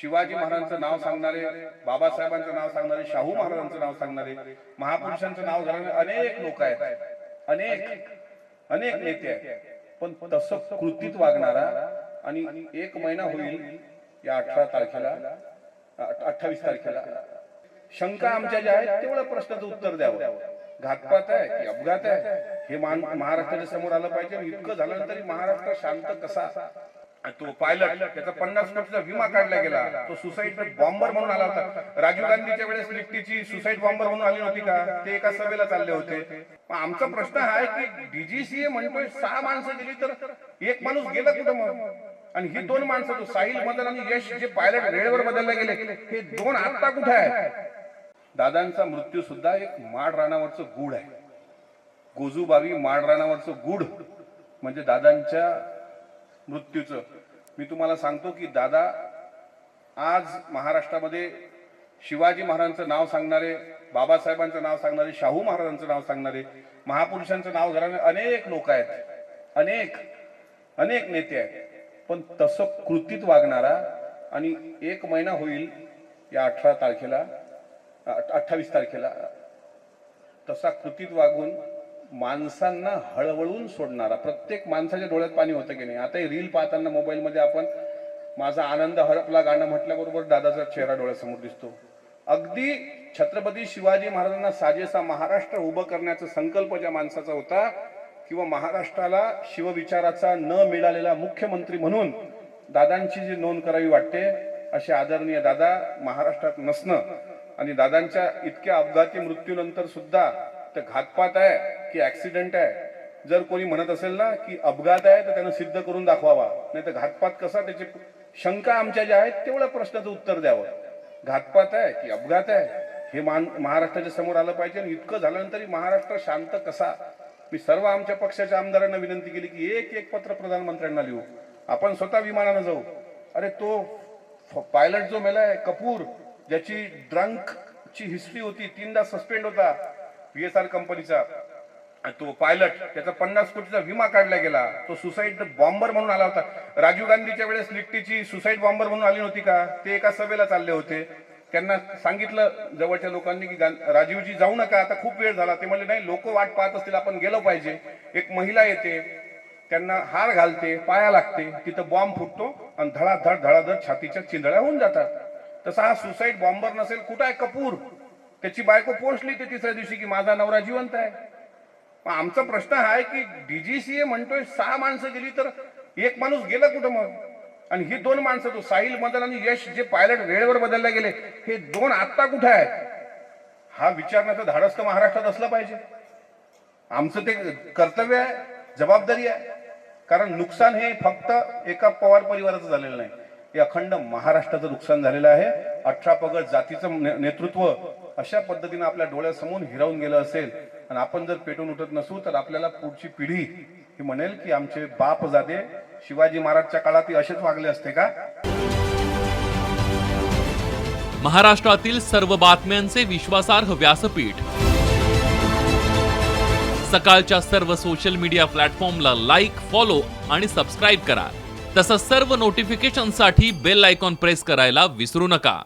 शिवाजी महाराजांचं नाव सांगणारे, बाबासाहेबांचं नाव सांगणारे, शाहू महाराजांचं नाव सांगणारे, महापुरुषांचं नाव घेणारे अनेक लोक आहेत, अनेक नेते आहेत. पण तसं कृतीत वागणारा आणि 1 महिना होईल या 28 तारखेला शंका आमच्या ज्या आहेत तेवढ्या प्रश्नाचं उत्तर द्यावं. घातपात आहे की अपघात आहे हे महाराष्ट्राच्या समोर आलं पाहिजे. इतकं झालं तरी महाराष्ट्र शांत कसा? तो पायलट, त्याचा 50 कोटीचा विमा काढला गेला, तो सुसाईड बॉम्बर म्हणून आला होता. राजीव गांधीच्या वेळेस लिफ्टीची सुसाईड बॉम्बर म्हणून आली नव्हती का? ते एका सभेला चालले होते. आमचा प्रश्न हा आहे की डीजीसीए म्हणतोय 6 माणसं गेली तर 1 माणूस गेला कुठं मग? आणि ही 2 माणसं, तो साहिल मदन आणि यश, जे पायलट वेळेवर बदलले गेले, हे 2 आता कुठे आहे? दादांचा मृत्यू सुद्धा एक माड रानावरचं गुढ आहे. गोजूबावी माड रानावरचं गुढ म्हणजे दादांच्या मृत्यूचं. मी तुम्हाला सांगतो की दादा आज महाराष्ट्रामध्ये शिवाजी महाराजांचं नाव सांगणारे, बाबासाहेबांचं नाव सांगणारे, शाहू महाराजांचं नाव सांगणारे, महापुरुषांचं नाव घेणारे अनेक लोक आहेत, अनेक नेते आहेत. पण तसं कृतीत वागणारा आणि 1 महिना होईल या 28 तारखेला तसा कृतीत वागून माणसांना हळवळून सोडणारा, प्रत्येक माणसाच्या डोळ्यात पाणी होतं की नाही. आता रील पाहताना मोबाईलमध्ये आपण माझा आनंद हरपला गाणं म्हटल्याबरोबर दादाचा चेहरा डोळ्यासमोर दिसतो. अगदी छत्रपती शिवाजी महाराजांना साजेसा महाराष्ट्र उभं करण्याचा संकल्प ज्या माणसाचा होता, किंवा महाराष्ट्राला शिवविचाराचा न मिळालेला मुख्यमंत्री म्हणून दादांची जी नोंद करावी वाटते, असे आदरणीय दादा महाराष्ट्रात नसणं आणि दादांच्या इतक्या अपघाती मृत्यूनंतर सुद्धा ते घातपात आहे की ऍक्सिडेंट आहे, जर कोणी म्हणत असेल ना की अपघात आहे तर त्यानं सिद्ध करून दाखवावा, नाही तर घातपात कसा, त्याची शंका आमच्या ज्या आहेत तेवढ्या प्रश्नाचं उत्तर द्यावं. घातपात आहे की अपघात आहे हे महाराष्ट्राच्या समोर आलं पाहिजे. आणि इतकं झाल्यानंतर महाराष्ट्र शांत कसा? मी सर्व आमच्या पक्षाच्या आमदारांना विनंती केली की एक पत्र प्रधानमंत्र्यांना लिहू, आपण स्वतः विमानानं जाऊ. अरे तो पायलट जो मेलाय कपूर, ज्याची ड्रंकची हिस्ट्री होती, 3दा सस्पेंड होता VSR कंपनीचा, तो पायलट, त्याचा 50 कोटीचा विमा काढला गेला, तो सुसाईड बॉम्बर म्हणून आला होता. राजीव गांधीच्या वेळेस लिफ्टीची सुसाईड बॉम्बर म्हणून आली नव्हती का? ते एका सभेला चालले होते. त्यांना सांगितलं जवळच्या लोकांनी की राजीवजी जाऊ नका, आता खूप वेळ झाला. ते म्हणले नाही, लोक वाट पाहत असतील, आपण गेलो पाहिजे. एक महिला येते, त्यांना हार घालते, पाया लागते, तिथं बॉम्ब फुटतो आणि धडाधड छातीच्या चिंधळ्या होऊन जातात. तसा हा सुसाईड बॉम्बर नसेल. कुठं आहे कपूर? त्याची बायको पोहोचली ते 3ऱ्या दिवशी की माझा नवरा जिवंत आहे. आमचा प्रश्न हा आहे की डीजीसीए म्हणतोय 6 माणसं गेली तर 1 माणूस गेला कुठं मग? आणि ही 2 माणसं, तो साहिल मदन आणि यश, जे पायलट वेळेवर बदलले गेले, हे 2 आता कुठे आहेत? हा विचारण्याचं धाडस तर महाराष्ट्रात असलं पाहिजे. आमचं ते कर्तव्य आहे, जबाबदारी आहे. कारण नुकसान हे फक्त एका पवार परिवाराचं झालेलं नाही, हे अखंड महाराष्ट्राचं नुकसान झालेलं आहे. 18 पगड जातीचं नेतृत्व अशा पद्धतीने आपल्या डोळ्यासमोर हिरावून गेलं असेल आणि आपण जर पेटून उठत नसू तर आपल्याला पुढची पिढी ही म्हणेल की आमचे बाप जाते शिवाजी महाराजच्या काळात असेच वागले असते का? महाराष्ट्रातील सर्व बातम्यांचे विश्वासार्ह व्यासपीठ, सकाळच्या सर्व सोशल मीडिया प्लॅटफॉर्मला लाईक, फॉलो आणि सबस्क्राईब करा. तसंच सर्व नोटिफिकेशनसाठी बेल आयकॉन प्रेस करायला विसरू नका.